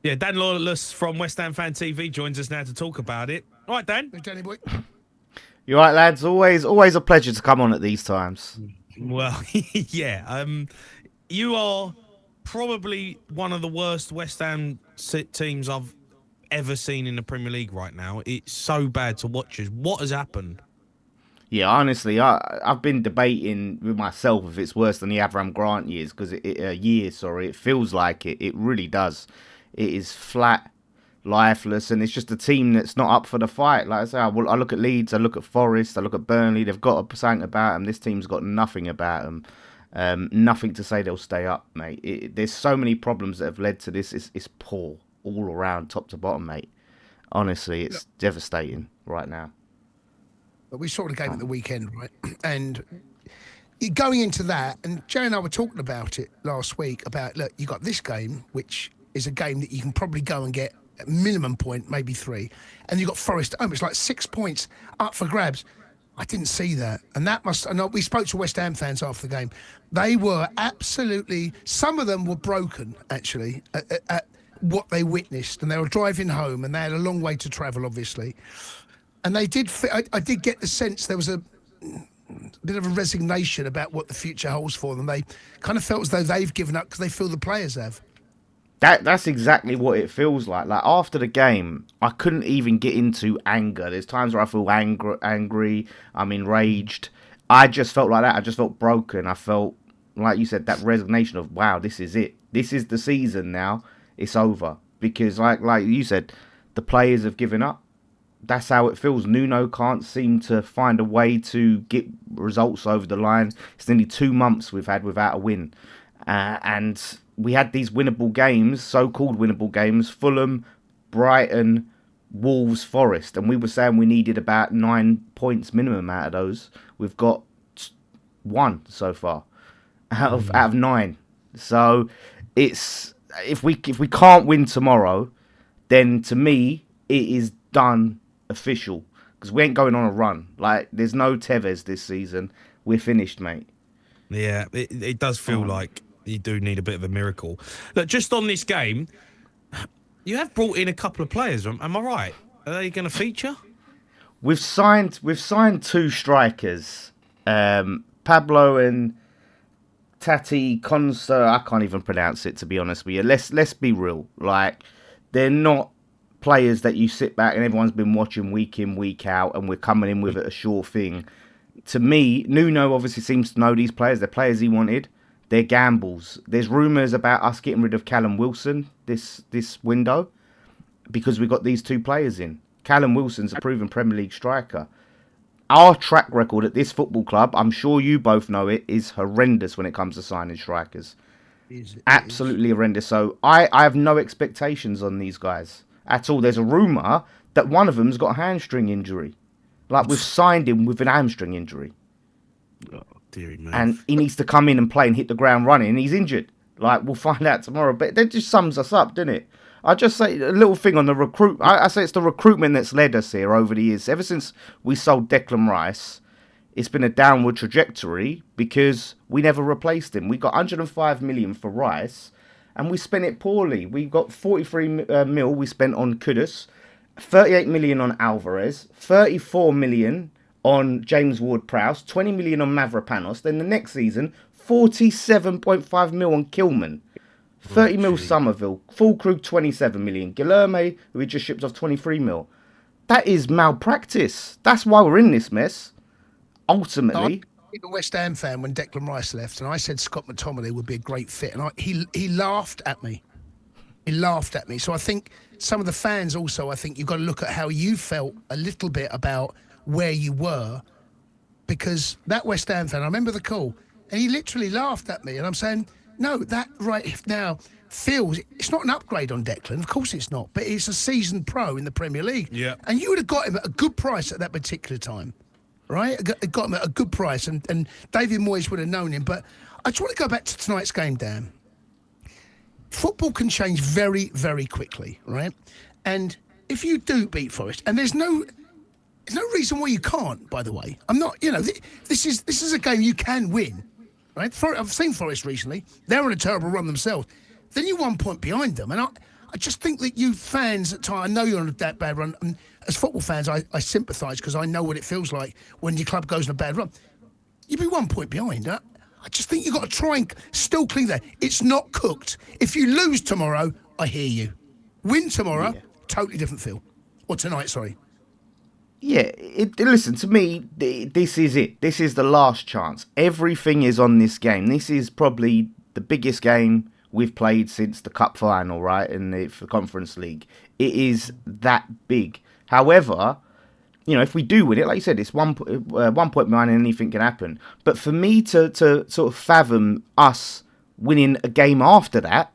Yeah, Dan Lawless from West Ham Fan TV joins us now to talk about it. All right, Dan. Hey, Danny boy. You all right, lads? Always a pleasure to come on at these times. Well, yeah. You are probably one of the worst West Ham teams I've ever seen in the Premier League right now. It's so bad to watch. What has happened? Yeah, honestly, I've been debating with myself if it's worse than the Avram Grant years because it feels like it. It really does. It is flat, lifeless, and it's just a team that's not up for the fight. Like I say, I look at Leeds, I look at Forest, I look at Burnley. They've got something about them. This team's got nothing about them. Nothing to say they'll stay up, mate. There's so many problems that have led to this. It's poor all around, top to bottom, mate. Honestly, it's devastating right now. But we saw the game at the weekend, right? And going into that, and Jay and I were talking about it last week, about, look, you got this game, which is a game that you can probably go and get a minimum point, maybe 3. And you got Forest at home. It's like 6 points up for grabs. I didn't see that. And that must, and we spoke to West Ham fans after the game. They were absolutely, some of them were broken, actually, at what they witnessed. And they were driving home, and they had a long way to travel, obviously. And they did. I did get the sense there was a bit of a resignation about what the future holds for them. They kind of felt as though they've given up because they feel the players have. That's exactly what it feels like. Like after the game, I couldn't even get into anger. There's times where I feel angry. I'm enraged. I just felt like that. I just felt broken. I felt, like you said, that resignation of, wow, this is it. This is the season now. It's over. Because like you said, the players have given up. That's how it feels. Nuno can't seem to find a way to get results over the line. It's nearly 2 months we've had without a win. And we had these winnable games, so-called winnable games, Fulham, Brighton, Wolves, Forest. And we were saying we needed about 9 points minimum out of those. We've got 1 so far out of 9. So it's if we can't win tomorrow, then to me, it is done official, because we ain't going on a run. Like, there's no Tevez this season. We're finished, mate. Yeah, it does feel like you do need a bit of a miracle. Look, just on this game, you have brought in a couple of players. Am I right? Are they going to feature? We've signed 2 strikers, Pablo and Tati Consa. I can't even pronounce it, to be honest with you. Let's be real. Like, they're not players that you sit back and everyone's been watching week in, week out, and we're coming in with it a sure thing. To me, Nuno obviously seems to know these players. They're players he wanted. They're gambles. There's rumours about us getting rid of Callum Wilson this window because we've got these 2 players in. Callum Wilson's a proven Premier League striker. Our track record at this football club, I'm sure you both know it, is horrendous when it comes to signing strikers. Absolutely horrendous. So I have no expectations on these guys at all. There's a rumour that one of them's got a hamstring injury. Like, we've signed him with an hamstring injury. Oh, dearie me. And he needs to come in and play and hit the ground running, and he's injured. Like, we'll find out tomorrow. But that just sums us up, doesn't it? I just say a little thing on the recruit. I say it's the recruitment that's led us here over the years. Ever since we sold Declan Rice, it's been a downward trajectory because we never replaced him. We got 105 million for Rice, and we spent it poorly. We got 43 mil we spent on Kudus, 38 million on Alvarez, 34 million on James Ward-Prowse, 20 million on Mavropanos. Then the next season, 47.5 mil on Kilman, 30 mil Somerville, Fulkrug 27 million, Guilherme, who we just shipped off, 23 mil. That is malpractice. That's why we're in this mess. Ultimately, I'm a West Ham fan when Declan Rice left, and I said Scott McTominay would be a great fit, and he laughed at me. He laughed at me. So I think some of the fans also, I think you've got to look at how you felt a little bit about where you were, because that West Ham fan, I remember the call, and he literally laughed at me, and I'm saying, no, that right now feels, it's not an upgrade on Declan, of course it's not, but it's a seasoned pro in the Premier League. Yeah. And you would have got him at a good price at that particular time. Right, got him at a good price, and David Moyes would have known him. But I just want to go back to tonight's game, Dan. Football can change very, very quickly, right? And if you do beat Forest, and there's no reason why you can't. By the way, I'm not. This is a game you can win, right? I've seen Forest recently; they're on a terrible run themselves. Then you're 1 point behind them, and I I just think that you fans at times, I know you're on a that bad run, and as football fans, I sympathise because I know what it feels like when your club goes on a bad run. You'd be 1 point behind. I just think you've got to try and still cling there. It's not cooked. If you lose tomorrow, I hear you. Win tomorrow, totally different feel. Or tonight, sorry. Yeah, listen, to me, this is it. This is the last chance. Everything is on this game. This is probably the biggest game we've played since the cup final, right, in the Conference League. It is that big. However, if we do win it, like you said, it's 1 point behind and anything can happen. But for me to sort of fathom us winning a game after that,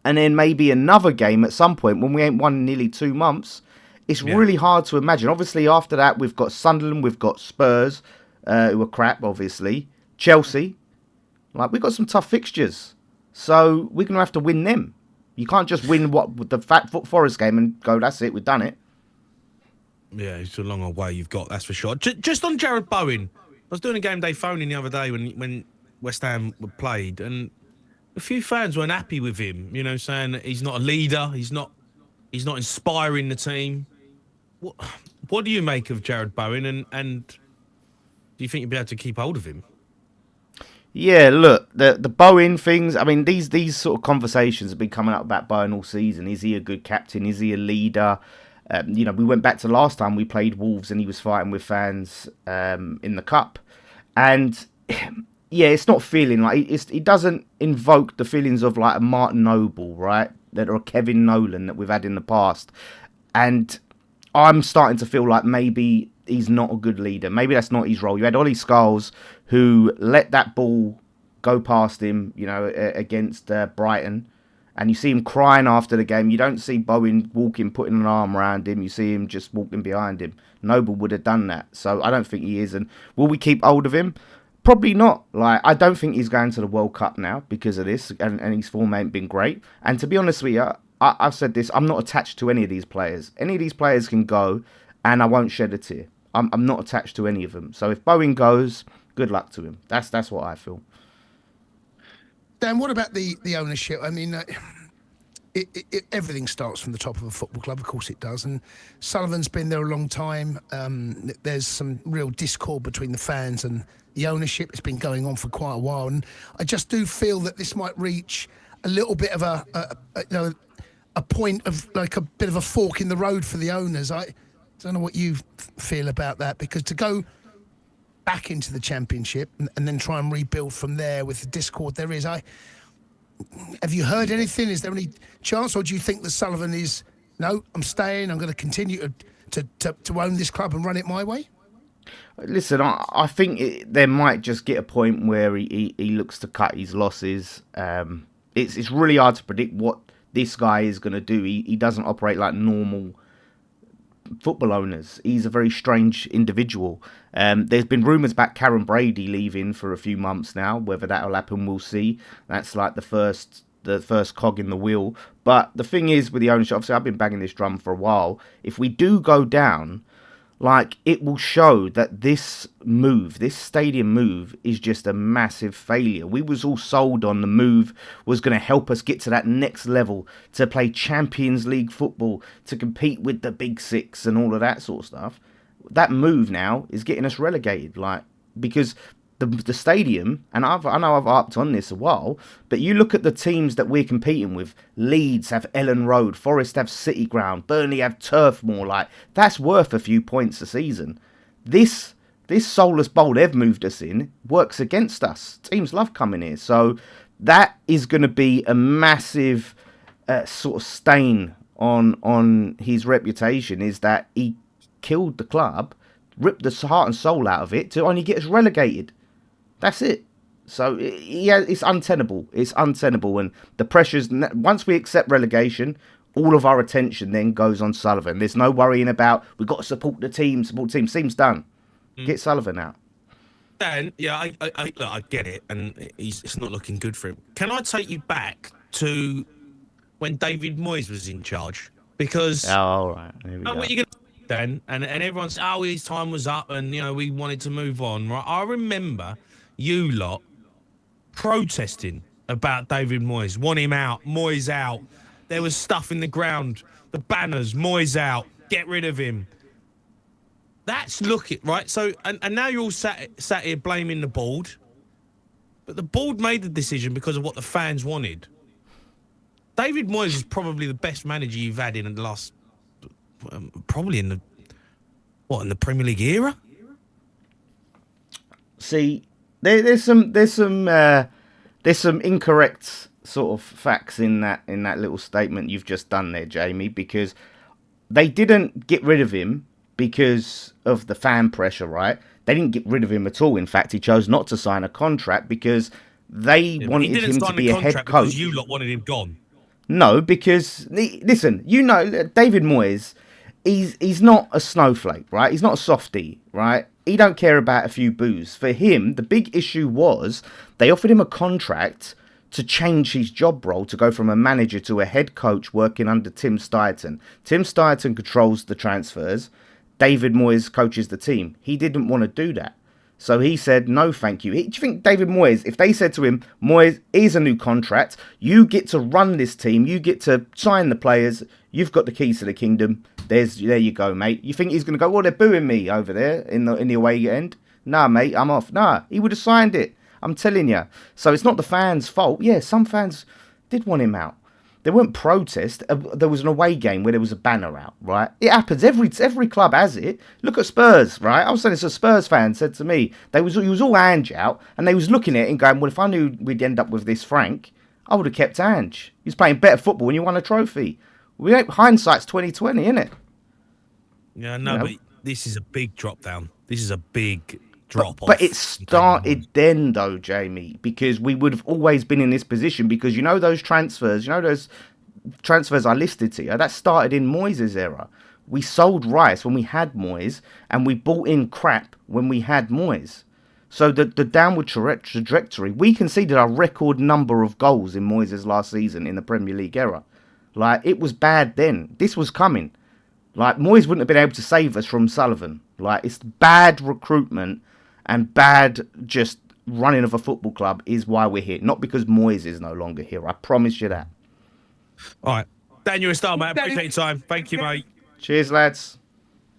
and then maybe another game at some point when we ain't won in nearly 2 months, it's really hard to imagine. Obviously, after that, we've got Sunderland, we've got Spurs, who are crap, obviously. Chelsea. We've got some tough fixtures. So we're going to have to win them. You can't just win the Forest game and go, that's it, we've done it. Yeah, it's a long old way you've got, that's for sure. Just on Jared Bowen, I was doing a game day phoning the other day when West Ham were played, and a few fans weren't happy with him, saying that he's not a leader, he's not inspiring the team. What do you make of Jared Bowen, and do you think you'll be able to keep hold of him? Yeah, look, the Bowen things, I mean, these sort of conversations have been coming up about Bowen all season. Is he a good captain? Is he a leader? We went back to last time we played Wolves and he was fighting with fans in the Cup. And, yeah, it's not feeling like... It doesn't invoke the feelings of, like, a Martin Noble, right? Or a Kevin Nolan that we've had in the past. And I'm starting to feel like maybe he's not a good leader. Maybe that's not his role. You had Ollie Scholes, who let that ball go past him, against Brighton. And you see him crying after the game. You don't see Bowen walking, putting an arm around him. You see him just walking behind him. Noble would have done that. So I don't think he is. And will we keep hold of him? Probably not. I don't think he's going to the World Cup now because of this. And his form ain't been great. And to be honest with you, I've said this. I'm not attached to any of these players. Any of these players can go and I won't shed a tear. I'm not attached to any of them. So if Bowen goes, good luck to him. That's what I feel. Dan, what about the ownership? I mean, everything starts from the top of a football club. Of course it does. And Sullivan's been there a long time. There's some real discord between the fans and the ownership. It's been going on for quite a while. And I just do feel that this might reach a little bit of a point of like a bit of a fork in the road for the owners. I don't know what you feel about that, because to go back into the Championship and then try and rebuild from there with the discord there is, have you heard anything? Is there any chance, or do you think that Sullivan is, no, I'm staying, I'm going to continue to own this club and run it my way? Listen, I think there might just get a point where he looks to cut his losses. It's really hard to predict what this guy is going to do. He doesn't operate like normal football owners. He's a very strange individual. There's been rumours about Karen Brady leaving for a few months now. Whether that'll happen, we'll see. That's like the first cog in the wheel. But the thing is with the ownership, obviously I've been banging this drum for a while. If we do go down, it will show that this stadium move is just a massive failure. We was all sold on the move was going to help us get to that next level, to play Champions League football, to compete with the Big Six and all of that sort of stuff. That move now is getting us relegated, because the stadium, and I know I've harped on this a while, but you look at the teams that we're competing with. Leeds have Ellen Road, Forest have City Ground, Burnley have Turf Moor. That's worth a few points a season. This soulless bowl they've moved us in works against us. Teams love coming here, so that is going to be a massive sort of stain on his reputation. Is that he killed the club, ripped the heart and soul out of it to only get us relegated. That's it. So, yeah, it's untenable. It's untenable. And the pressures, once we accept relegation, all of our attention then goes on Sullivan. There's no worrying about, we've got to support the team. Seems done. Get Sullivan out. Dan, yeah, I get it. And it's not looking good for him. Can I take you back to when David Moyes was in charge? Because... Oh, all right. Here we go. What are you going to do, Dan? And everyone said, his time was up and, we wanted to move on. Right? I remember... you lot protesting about David Moyes, want him out, Moyes out. there was stuff in the ground, the banners, Moyes out, get rid of him. That's right. So, and now you're all sat here blaming the board, but the board made the decision because of what the fans wanted. David Moyes is probably the best manager you've had in the last, probably in the Premier League era. See, there's some incorrect sort of facts in that little statement you've just done there, Jamie, because they didn't get rid of him because of the fan pressure, right? They didn't get rid of him at all. In fact, he chose not to sign a contract because they wanted him to be a head coach. Because you lot wanted him gone. No, because listen, David Moyes, he's not a snowflake, right? He's not a softie, right? He don't care about a few boos. For him, the big issue was they offered him a contract to change his job role, to go from a manager to a head coach working under Tim Steidten. Tim Steidten controls the transfers. David Moyes coaches the team. He didn't want to do that. So he said, no, thank you. Do you think David Moyes, if they said to him, Moyes, here's a new contract, you get to run this team, you get to sign the players, you've got the keys to the kingdom, there you go, mate. You think he's going to go, well, they're booing me over there in the away end? Nah, mate, I'm off. Nah, he would have signed it. I'm telling you. So it's not the fans' fault. Yeah, some fans did want him out. There weren't protests. There was an away game where there was a banner out, right? It happens. Every club has it. Look at Spurs, right? I was saying this, a Spurs fan said to me, he was all Ange out, and they was looking at it and going, well, if I knew we'd end up with this Frank, I would have kept Ange. He's playing better football when you won a trophy. Hindsight's 2020, isn't it? Yeah, no, but this is a big drop down. This is a big drop off. But it started then, though, Jamie, because we would have always been in this position because those transfers, those transfers I listed to you, that started in Moyes' era. We sold Rice when we had Moyes, and we bought in crap when we had Moyes. So the downward trajectory, we conceded a record number of goals in Moyes' last season in the Premier League era. Like, it was bad then. This was coming. Like, Moyes wouldn't have been able to save us from Sullivan. Like, it's bad recruitment and bad just running of a football club is why we're here. Not because Moyes is no longer here. I promise you that. All right. Dan, you're a star, mate. Appreciate your time. Thank you, mate. Cheers, lads.